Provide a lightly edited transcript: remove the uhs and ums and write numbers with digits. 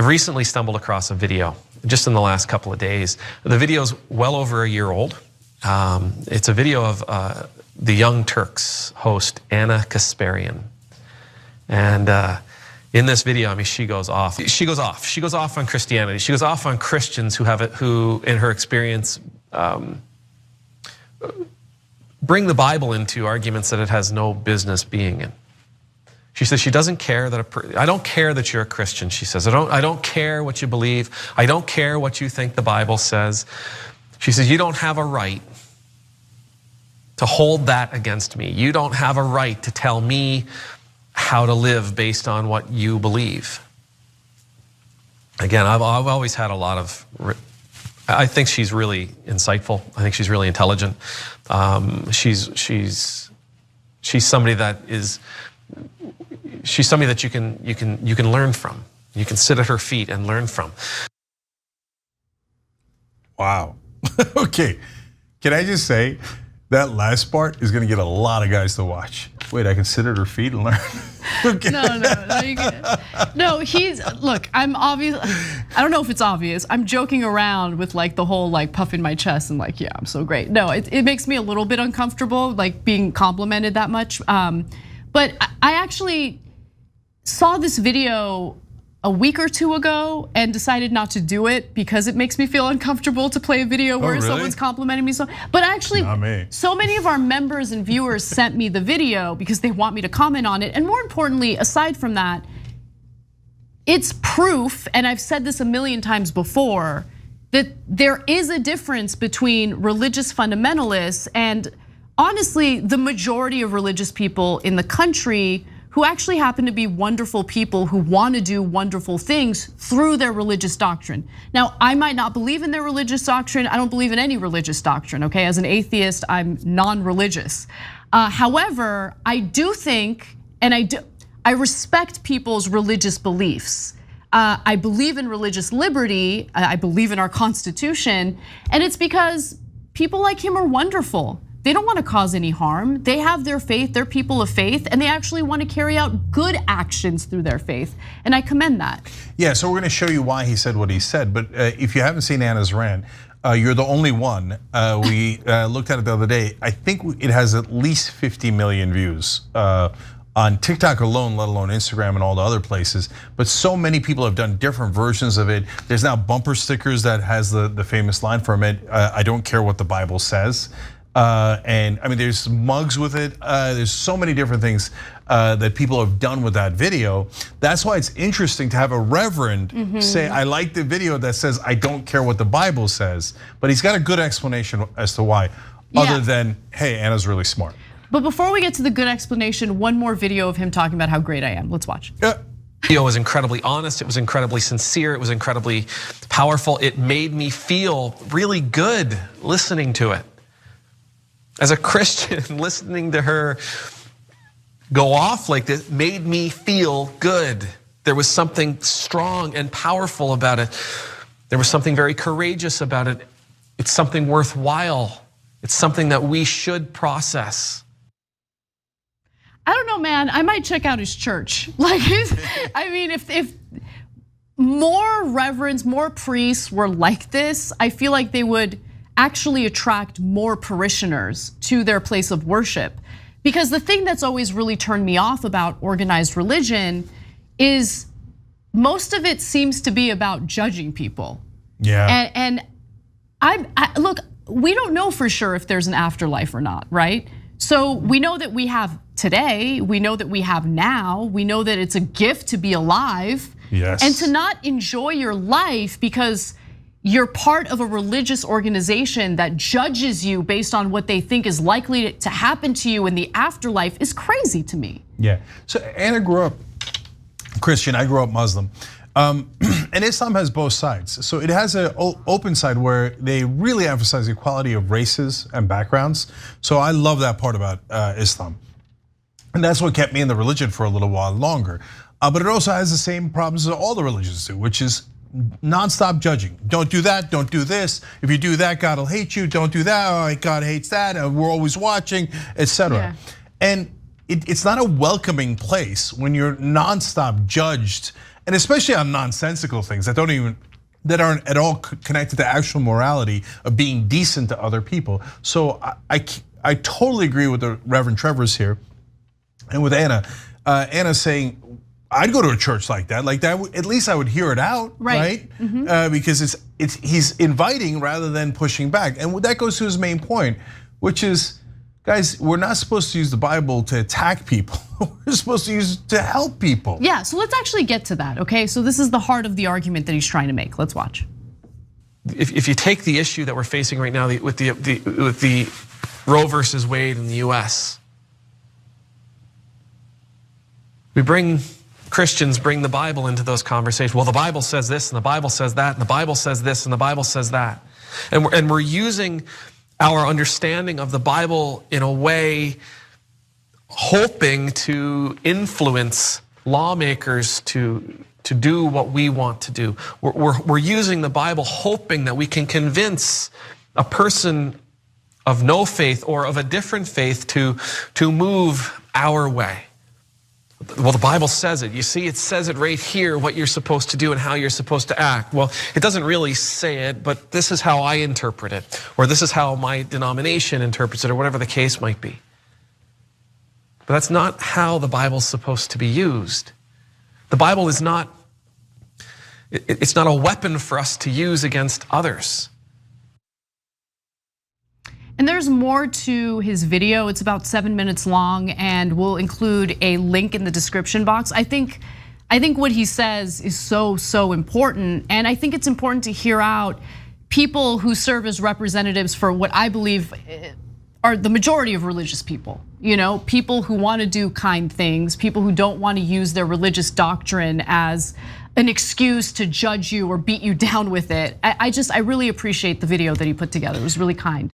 I've recently stumbled across a video just in the last couple of days. The video's well over a year old. It's a video of the Young Turks host, Anna Kasparian. And in this video, I mean, she goes off. She goes off on Christianity. She goes off on Christians who in her experience, bring the Bible into arguments that it has no business being in. She says she doesn't care that I don't care that you're a Christian. She says I don't care what you believe. I don't care what you think the Bible says. She says you don't have a right to hold that against me. You don't have a right to tell me how to live based on what you believe. Again, I've always had a lot of. I think she's really insightful. I think she's really intelligent. She's somebody that is. She's somebody that you can learn from. You can sit at her feet and learn from. Wow. Okay. Can I just say that last part is going to get a lot of guys to watch. Wait, I can sit at her feet and learn. Okay. No, look, I'm obvious. I don't know if it's obvious. I'm joking around with like the whole like puffing my chest and like, yeah, I'm so great. No, it makes me a little bit uncomfortable, like being complimented that much. But I actually saw this video a week or two ago and decided not to do it because it makes me feel uncomfortable to play a video where someone's complimenting me. But actually, so many of our members and viewers sent me the video because they want me to comment on it. And more importantly, aside from that, it's proof, and I've said this a million times before, that there is a difference between religious fundamentalists and honestly, the majority of religious people in the country who actually happen to be wonderful people who want to do wonderful things through their religious doctrine. Now, I might not believe in their religious doctrine. I don't believe in any religious doctrine, okay? As an atheist, I'm non-religious. However, I do think, and I respect people's religious beliefs. I believe in religious liberty. I believe in our Constitution. And it's because people like him are wonderful. They don't want to cause any harm. They have their faith, they're people of faith, and they actually want to carry out good actions through their faith. And I commend that. Yeah, so we're going to show you why he said what he said. But if you haven't seen Anna's rant, you're the only one. We looked at it the other day. I think it has at least 50 million views on TikTok alone, let alone Instagram and all the other places. But so many people have done different versions of it. There's now bumper stickers that has the famous line from it, I don't care what the Bible says. And I mean, there's mugs with it. There's so many different things that people have done with that video. That's why it's interesting to have a reverend say, I like the video that says, I don't care what the Bible says. But he's got a good explanation as to why, other than, hey, Anna's really smart. But before we get to the good explanation, one more video of him talking about how great I am. Let's watch. The video was incredibly honest, it was incredibly sincere, it was incredibly powerful. It made me feel really good listening to it. As a Christian, listening to her go off like this made me feel good. There was something strong and powerful about it. There was something very courageous about it. It's something worthwhile. It's something that we should process. I don't know, man. I might check out his church. Like, I mean, if more reverends, more priests were like this, I feel like they would actually attract more parishioners to their place of worship. Because the thing that's always really turned me off about organized religion is most of it seems to be about judging people. Yeah. And look, we don't know for sure if there's an afterlife or not, right? So we know that we have today, we know that we have now, we know that it's a gift to be alive. Yes. And to not enjoy your life because you're part of a religious organization that judges you based on what they think is likely to happen to you in the afterlife is crazy to me. Yeah, so Anna grew up Christian, I grew up Muslim. And Islam has both sides. So it has an open side where they really emphasize the equality of races and backgrounds. So I love that part about Islam. And that's what kept me in the religion for a little while longer. But it also has the same problems that all the religions do, which is nonstop judging. Don't do that, don't do this. If you do that, God will hate you. Don't do that, oh, God hates that. We're always watching, etc. Yeah. And it's not a welcoming place when you're nonstop judged. and especially on nonsensical things that aren't at all connected to actual morality of being decent to other people. So I totally agree with the Reverend Trevor's here, and with Anna. Anna saying, I'd go to a church like that. At least I would hear it out, right? Because he's inviting rather than pushing back, and that goes to his main point, which is, guys, we're not supposed to use the Bible to attack people. We're supposed to use it to help people. Yeah, so let's actually get to that, okay? So this is the heart of the argument that he's trying to make. Let's watch. If you take the issue that we're facing right now with the Roe versus Wade in the US, Christians bring the Bible into those conversations. Well, the Bible says this, and the Bible says that, and the Bible says this, and the Bible says that. And we're using our understanding of the Bible in a way hoping to influence lawmakers to do what we want to do. We're using the Bible hoping that we can convince a person of no faith or of a different faith to move our way. Well, the Bible says it. You see, it says it right here, what you're supposed to do and how you're supposed to act. Well, it doesn't really say it, but this is how I interpret it, or this is how my denomination interprets it, or whatever the case might be. But that's not how the Bible's supposed to be used. The Bible is not, it's not a weapon for us to use against others. And there's more to his video. It's about 7 minutes long, and we'll include a link in the description box. I think what he says is so important, and I think it's important to hear out people who serve as representatives for what I believe are the majority of religious people. You know, people who want to do kind things, people who don't want to use their religious doctrine as an excuse to judge you or beat you down with it. I really appreciate the video that he put together. It was really kind.